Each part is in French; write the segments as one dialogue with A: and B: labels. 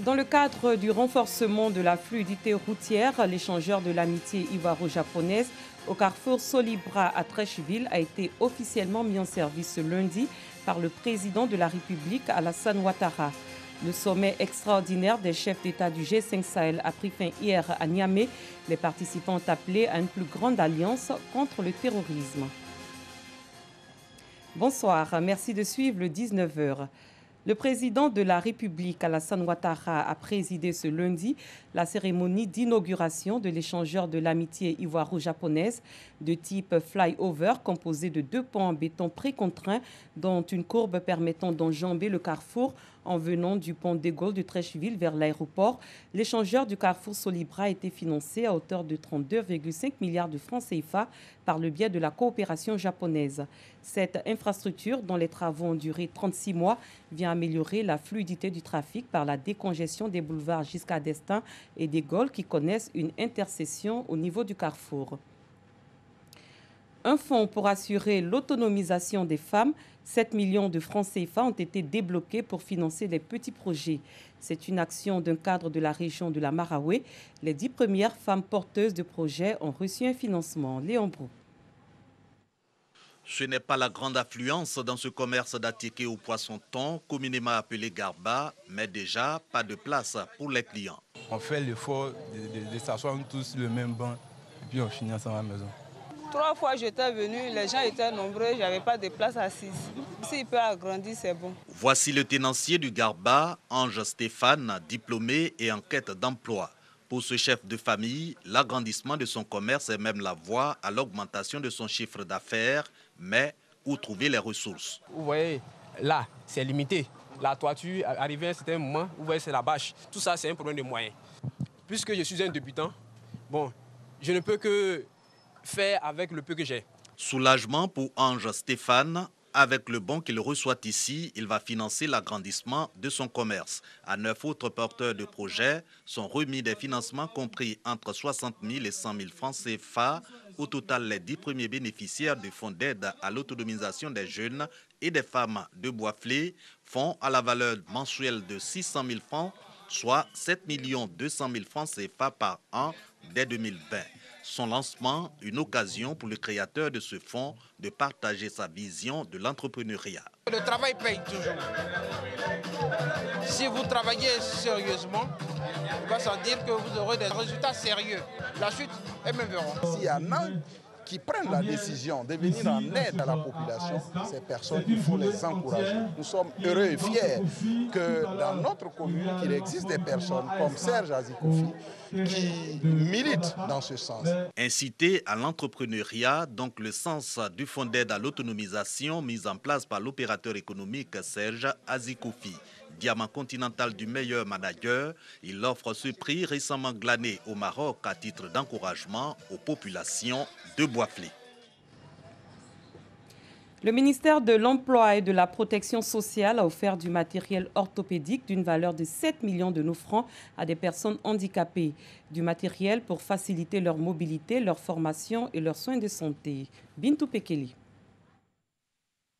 A: Dans le cadre du renforcement de la fluidité routière, l'échangeur de l'amitié ivoiro-japonaise au carrefour Solibra à Treichville a été officiellement mis en service ce lundi par le président de la République, Alassane Ouattara. Le sommet extraordinaire des chefs d'État du G5 Sahel a pris fin hier à Niamey. Les participants ont appelé à une plus grande alliance contre le terrorisme. Bonsoir, merci de suivre le 19h. Le président de la République, Alassane Ouattara, a présidé ce lundi la cérémonie d'inauguration de l'échangeur de l'amitié ivoiro-japonaise de type flyover composé de 2 ponts en béton précontraints dont une courbe permettant d'enjamber le carrefour en venant du pont de Gaulle de Treichville vers l'aéroport. L'échangeur du carrefour Solibra a été financé à hauteur de 32,5 milliards de francs CFA par le biais de la coopération japonaise. Cette infrastructure, dont les travaux ont duré 36 mois, vient améliorer la fluidité du trafic par la décongestion des boulevards Giscard d'Estaing et des Gaules qui connaissent une intersection au niveau du carrefour. Un fonds pour assurer l'autonomisation des femmes, 7 millions de francs CFA ont été débloqués pour financer les petits projets. C'est une action d'un cadre de la région de la Maraoué. Les 10 premières femmes porteuses de projets ont reçu un financement. Léon Brou.
B: Ce n'est pas la grande affluence dans ce commerce d'attiqué au poisson-thon, communément appelé garba, mais déjà pas de place pour les clients.
C: On fait l'effort de s'asseoir tous sur le même banc et puis on finit ensemble à la maison.
D: 3 fois j'étais venu, les gens étaient nombreux, je n'avais pas de place assise. S'il peut agrandir, c'est bon.
B: Voici le tenancier du garba, Ange Stéphane, diplômé et en quête d'emploi. Pour ce chef de famille, l'agrandissement de son commerce est même la voie à l'augmentation de son chiffre d'affaires, mais où trouver les ressources?
E: Vous voyez, là, c'est limité. La toiture, arrivé à un certain moment, vous voyez, c'est la bâche. Tout ça, c'est un problème de moyens. Puisque je suis un débutant, bon, je ne peux que faire avec le peu que j'ai.
B: Soulagement pour Ange Stéphane. Avec le bon qu'il reçoit ici, il va financer l'agrandissement de son commerce. À 9 autres porteurs de projets sont remis des financements compris entre 60 000 et 100 000 francs CFA. Au total, les 10 premiers bénéficiaires du fonds d'aide à l'autonomisation des jeunes et des femmes de Boisflé font à la valeur mensuelle de 600 000 francs, soit 7 200 000 francs CFA par an dès 2020. Son lancement, une occasion pour le créateur de ce fonds de partager sa vision de l'entrepreneuriat.
F: Le travail paye toujours. Si vous travaillez sérieusement, il va sans dire que vous aurez des résultats sérieux. La suite, elles-mêmes verront.
G: S'il y en a qui prennent la décision de venir en aide à la population, ces personnes, il faut les encourager. Nous sommes heureux et fiers que dans notre commune, qu'il existe des personnes comme Serge Azikofi qui militent dans ce sens.
B: Inciter à l'entrepreneuriat, donc le sens du fonds d'aide à l'autonomisation mis en place par l'opérateur économique Serge Azikofi. Diamant continental du meilleur manager, il offre ce prix récemment glané au Maroc à titre d'encouragement aux populations de Boisflé.
A: Le ministère de l'Emploi et de la Protection sociale a offert du matériel orthopédique d'une valeur de 7 millions de nos francs à des personnes handicapées. Du matériel pour faciliter leur mobilité, leur formation et leurs soins de santé. Bintou Pekeli.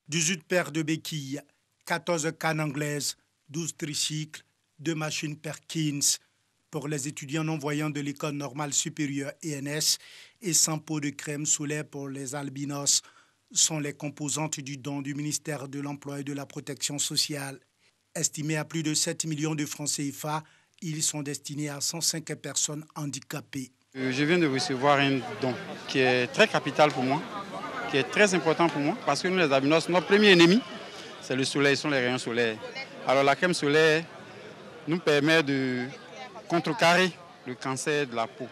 H: 18 paires de béquilles, 14 cannes anglaises, 12 tricycles, 2 machines Perkins pour les étudiants non-voyants de l'école normale supérieure ENS et 100 pots de crème solaire pour les albinos sont les composantes du don du ministère de l'Emploi et de la Protection sociale. Estimés à plus de 7 millions de francs CFA, ils sont destinés à 105 personnes handicapées.
I: Je viens de recevoir un don qui est très capital pour moi, qui est très important pour moi, parce que nous les albinos, notre premier ennemi, c'est le soleil, ce sont les rayons solaires. Alors la crème solaire nous permet de contrecarrer le cancer de la peau.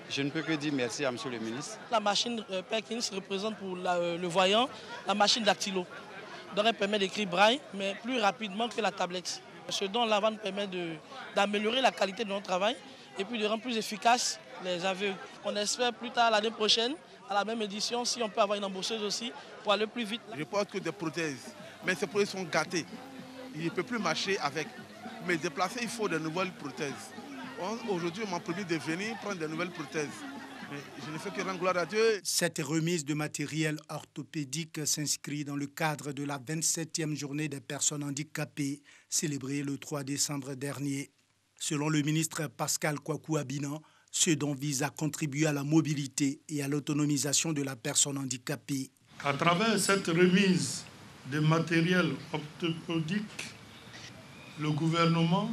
I: Je ne peux que dire merci à M. le ministre.
J: La machine Perkins représente pour le voyant la machine dactylo. Donc elle permet d'écrire braille, mais plus rapidement que la tablette. Ce don-là va nous permettre d'améliorer la qualité de notre travail et puis de rendre plus efficace les aveugles. On espère plus tard l'année prochaine, à la même édition, si on peut avoir une embaucheuse aussi pour aller plus vite.
K: Je porte que des prothèses, mais ces prothèses sont gâtées. Il ne peut plus marcher avec. Mais déplacer, il faut de nouvelles prothèses. Aujourd'hui, on m'a promis de venir prendre de nouvelles prothèses. Mais je ne fais que rendre gloire à Dieu.
H: Cette remise de matériel orthopédique s'inscrit dans le cadre de la 27e journée des personnes handicapées, célébrée le 3 décembre dernier. Selon le ministre Pascal Kwaku-Abinan, ce don vise à contribuer à la mobilité et à l'autonomisation de la personne handicapée.
L: À travers cette remise de matériel orthopédique, le gouvernement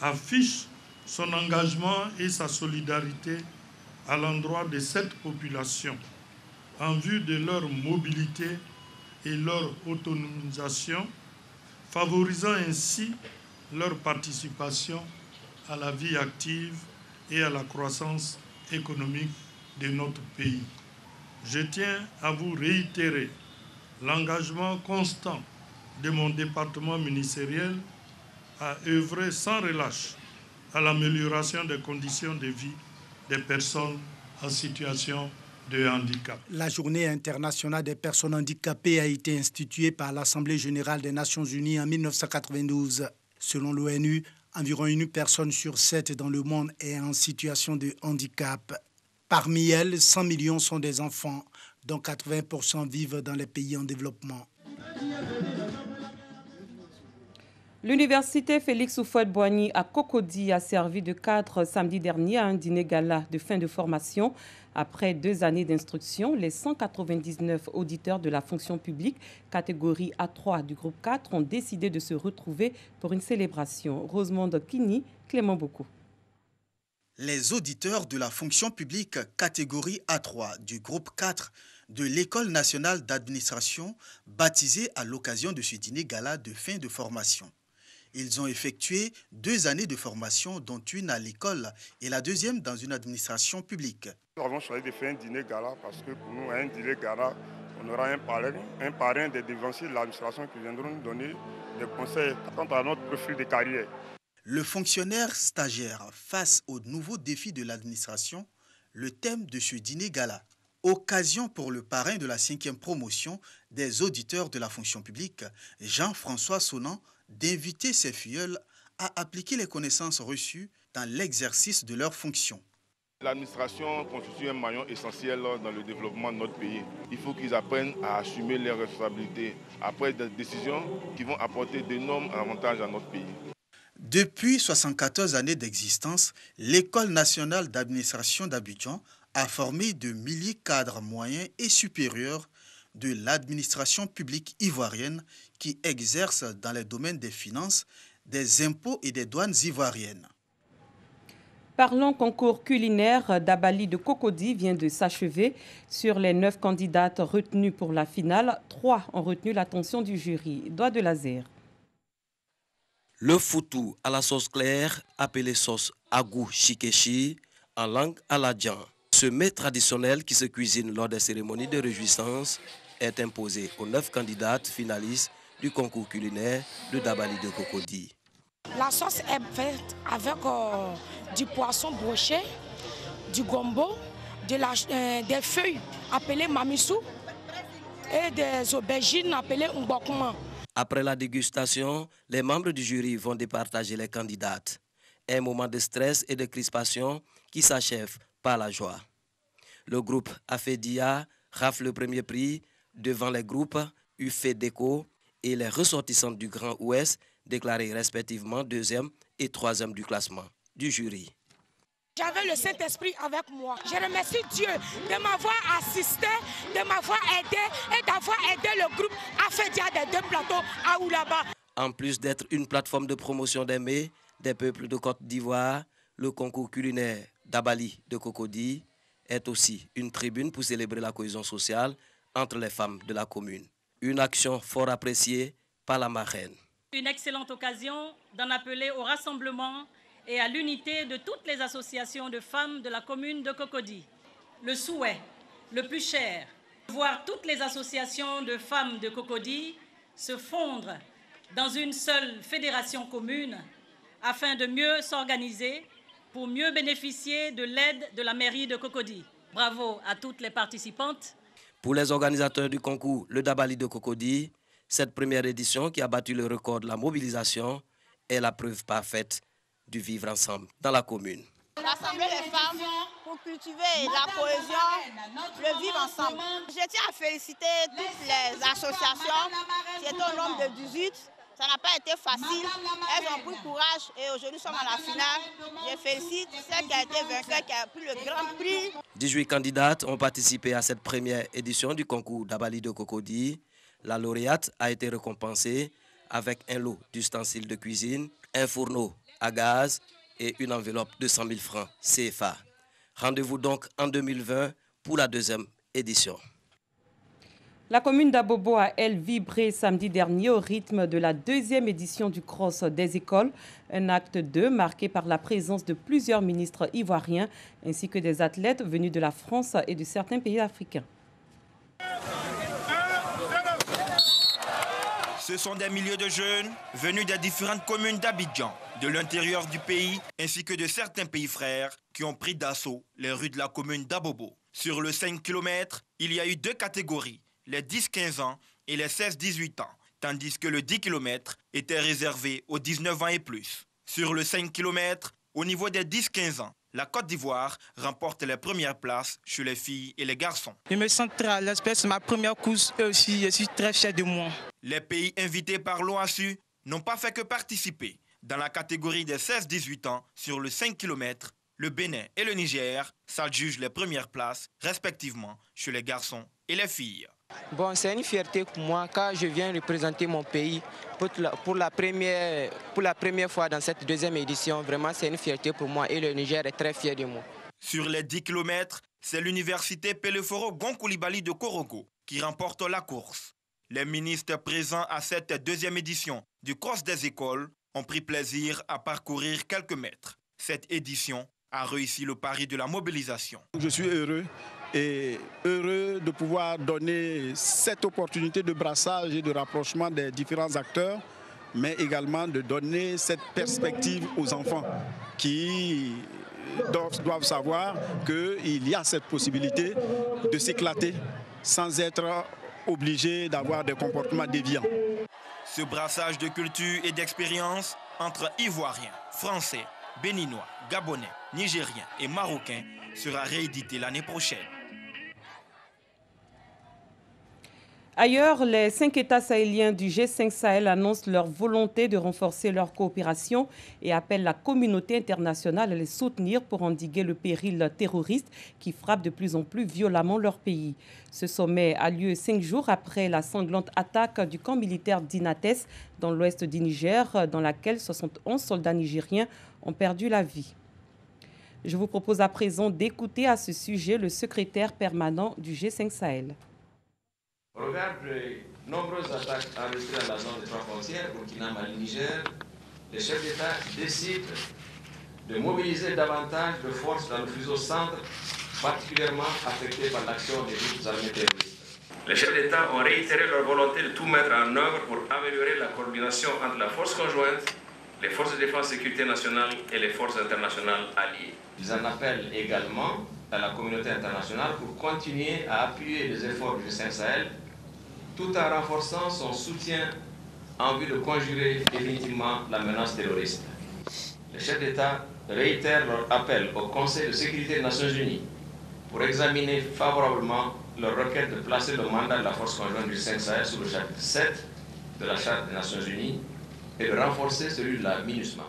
L: affiche son engagement et sa solidarité à l'endroit de cette population en vue de leur mobilité et leur autonomisation, favorisant ainsi leur participation à la vie active et à la croissance économique de notre pays. Je tiens à vous réitérer l'engagement constant de mon département ministériel à œuvrer sans relâche à l'amélioration des conditions de vie des personnes en situation de handicap.
H: La Journée internationale des personnes handicapées a été instituée par l'Assemblée générale des Nations unies en 1992. Selon l'ONU, environ 1 personne sur 7 dans le monde est en situation de handicap. Parmi elles, 100 millions sont des enfants, dont 80% vivent dans les pays en développement.
A: L'université Félix Houphouët-Boigny à Cocody a servi de cadre samedi dernier à un dîner gala de fin de formation. Après 2 années d'instruction, les 199 auditeurs de la fonction publique, catégorie A3 du groupe 4, ont décidé de se retrouver pour une célébration. Rosemonde Kini, Clément Bocou.
M: Les auditeurs de la fonction publique, catégorie A3 du groupe 4 de l'École nationale d'administration, baptisée à l'occasion de ce dîner gala de fin de formation. Ils ont effectué 2 années de formation, dont une à l'école et la deuxième dans une administration publique.
N: Nous avons choisi de faire un dîner gala parce que pour nous, à un dîner gala, on aura un parrain des devanciers de l'administration qui viendront nous donner des conseils quant à notre profil de carrière.
M: Le fonctionnaire stagiaire face aux nouveaux défis de l'administration, le thème de ce dîner gala. Occasion pour le parrain de la 5e promotion des auditeurs de la fonction publique, Jean-François Sonant, d'inviter ses filleuls à appliquer les connaissances reçues dans l'exercice de leurs fonctions.
N: L'administration constitue un maillon essentiel dans le développement de notre pays. Il faut qu'ils apprennent à assumer leurs responsabilités après des décisions qui vont apporter d'énormes avantages à notre pays.
M: Depuis 74 années d'existence, l'École nationale d'administration d'Abidjan a formé de milliers de cadres moyens et supérieurs de l'administration publique ivoirienne qui exercent dans les domaines des finances, des impôts et des douanes ivoiriennes.
A: Parlons concours culinaire, Dabali de Cocody vient de s'achever. Sur les 9 candidates retenues pour la finale, 3 ont retenu l'attention du jury. Doigt de laser.
O: Le foutou à la sauce claire, appelé sauce agou chikechi, en langue aladjan. Ce mets traditionnel qui se cuisine lors des cérémonies de réjouissance est imposé aux 9 candidates finalistes du concours culinaire de Dabali de Cocody.
P: La sauce est faite avec du poisson broché, du gombo, des feuilles appelées mamissou et des aubergines appelées mbokuma.
O: Après la dégustation, les membres du jury vont départager les candidates. Un moment de stress et de crispation qui s'achève par la joie. Le groupe Afedia rafle le premier prix devant les groupes UFEDECO et les ressortissantes du Grand Ouest, déclarés respectivement 2e et 3e du classement du jury.
P: J'avais le Saint-Esprit avec moi. Je remercie Dieu de m'avoir assisté, de m'avoir aidé et d'avoir aidé le groupe Afedia des 2 plateaux à Oulaba.
O: En plus d'être une plateforme de promotion des mets des peuples de Côte d'Ivoire, le concours culinaire Dabali de Cocody est aussi une tribune pour célébrer la cohésion sociale entre les femmes de la commune. Une action fort appréciée par la marraine.
Q: Une excellente occasion d'en appeler au rassemblement et à l'unité de toutes les associations de femmes de la commune de Cocody. Le souhait le plus cher, voir toutes les associations de femmes de Cocody se fondre dans une seule fédération commune afin de mieux s'organiser pour mieux bénéficier de l'aide de la mairie de Cocody. Bravo à toutes les participantes.
O: Pour les organisateurs du concours Le Dabali de Cocody, cette première édition qui a battu le record de la mobilisation est la preuve parfaite du vivre ensemble dans la commune.
R: Rassembler les femmes pour cultiver la cohésion, le vivre ensemble. Je tiens à féliciter toutes les associations qui étaient au nombre de 18 Ça n'a pas été facile. Elles ont pris courage et aujourd'hui nous sommes à la finale. Je félicite celle qui a été vainqueur, qui a pris le grand prix.
O: 18 candidates ont participé à cette première édition du concours d'Abali de Cocody. La lauréate a été récompensée avec un lot d'ustensiles de cuisine, un fourneau à gaz et une enveloppe de 100 000 francs CFA. Rendez-vous donc en 2020 pour la deuxième édition.
A: La commune d'Abobo a, elle, vibré samedi dernier au rythme de la deuxième édition du Cross des écoles, un acte 2 marqué par la présence de plusieurs ministres ivoiriens ainsi que des athlètes venus de la France et de certains pays africains.
S: Ce sont des milliers de jeunes venus des différentes communes d'Abidjan, de l'intérieur du pays ainsi que de certains pays frères qui ont pris d'assaut les rues de la commune d'Abobo. Sur le 5 km, il y a eu 2 catégories, les 10-15 ans et les 16-18 ans, tandis que le 10 km était réservé aux 19 ans et plus. Sur le 5 km, au niveau des 10-15 ans, la Côte d'Ivoire remporte les premières places chez les filles et les garçons.
T: Je me sens très à l'aise, c'est ma première course et aussi je suis très fier de moi.
S: Les pays invités par l'OASU n'ont pas fait que participer. Dans la catégorie des 16-18 ans, sur le 5 km, le Bénin et le Niger s'adjugent les premières places, respectivement, chez les garçons et les filles.
T: Bon, c'est une fierté pour moi car je viens représenter mon pays pour la première fois dans cette deuxième édition. Vraiment, c'est une fierté pour moi et le Niger est très fier de moi.
S: Sur les 10 km, c'est l'université Peleforo Gonkoulibaly de Korogo qui remporte la course. Les ministres présents à cette deuxième édition du Cross des écoles ont pris plaisir à parcourir quelques mètres. Cette édition a réussi le pari de la mobilisation.
U: Je suis heureux de pouvoir donner cette opportunité de brassage et de rapprochement des différents acteurs, mais également de donner cette perspective aux enfants qui doivent savoir qu'il y a cette possibilité de s'éclater sans être obligés d'avoir des comportements déviants.
S: Ce brassage de culture et d'expérience entre Ivoiriens, Français, Béninois, Gabonais, Nigériens et Marocains sera réédité l'année prochaine.
A: Ailleurs, les 5 États sahéliens du G5 Sahel annoncent leur volonté de renforcer leur coopération et appellent la communauté internationale à les soutenir pour endiguer le péril terroriste qui frappe de plus en plus violemment leur pays. Ce sommet a lieu 5 jours après la sanglante attaque du camp militaire d'Inates dans l'ouest du Niger, dans laquelle 71 soldats nigériens ont perdu la vie. Je vous propose à présent d'écouter à ce sujet le secrétaire permanent du G5 Sahel.
V: Au regard de nombreuses attaques enregistrées à la zone des 3 frontières, Burkina, Mali, Niger, les chefs d'État décident de mobiliser davantage de forces dans le fuseau centre, particulièrement affecté par l'action des groupes armés terroristes. Les chefs d'État ont réitéré leur volonté de tout mettre en œuvre pour améliorer la coordination entre la force conjointe, les forces de défense et sécurité nationale et les forces internationales alliées. Ils en appellent également à la communauté internationale pour continuer à appuyer les efforts du G5 Sahel tout en renforçant son soutien en vue de conjurer définitivement la menace terroriste. Les chefs d'État réitèrent leur appel au Conseil de sécurité des Nations Unies pour examiner favorablement leur requête de placer le mandat de la force conjointe du G5 Sahel sous le chapitre 7 de la Charte des Nations Unies et de renforcer celui de la MINUSMA.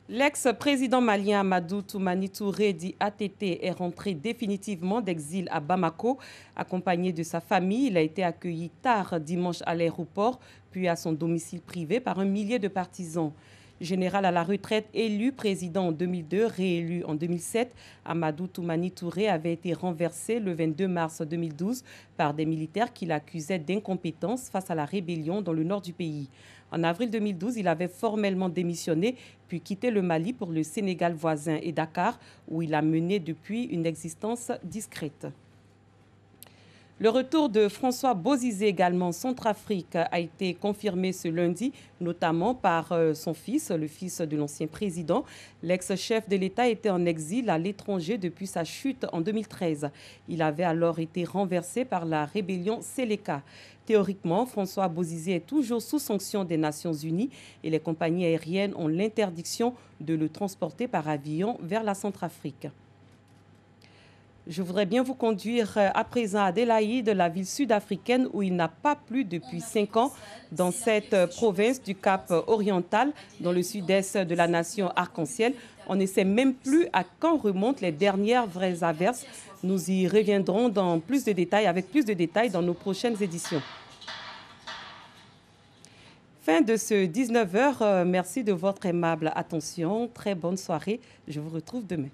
A: L'ex-président malien Amadou Toumani Touré, dit ATT, est rentré définitivement d'exil à Bamako. Accompagné de sa famille, il a été accueilli tard dimanche à l'aéroport, puis à son domicile privé par un millier de partisans. Général à la retraite, élu président en 2002, réélu en 2007, Amadou Toumani Touré avait été renversé le 22 mars 2012 par des militaires qui l'accusaient d'incompétence face à la rébellion dans le nord du pays. En avril 2012, il avait formellement démissionné, puis quitté le Mali pour le Sénégal voisin et Dakar, où il a mené depuis une existence discrète. Le retour de François Bozizé, également Centrafrique, a été confirmé ce lundi, notamment par son fils, le fils de l'ancien président. L'ex-chef de l'État était en exil à l'étranger depuis sa chute en 2013. Il avait alors été renversé par la rébellion Séléka. Théoriquement, François Bozizé est toujours sous sanction des Nations Unies et les compagnies aériennes ont l'interdiction de le transporter par avion vers la Centrafrique. Je voudrais bien vous conduire à présent à Adélaïde, la ville sud-africaine où il n'a pas plu depuis 5 ans dans cette province du Cap oriental, dans le sud-est de la nation arc-en-ciel. On ne sait même plus à quand remontent les dernières vraies averses. Nous y reviendrons avec plus de détails dans nos prochaines éditions. Fin de ce 19h. Merci de votre aimable attention. Très bonne soirée. Je vous retrouve demain.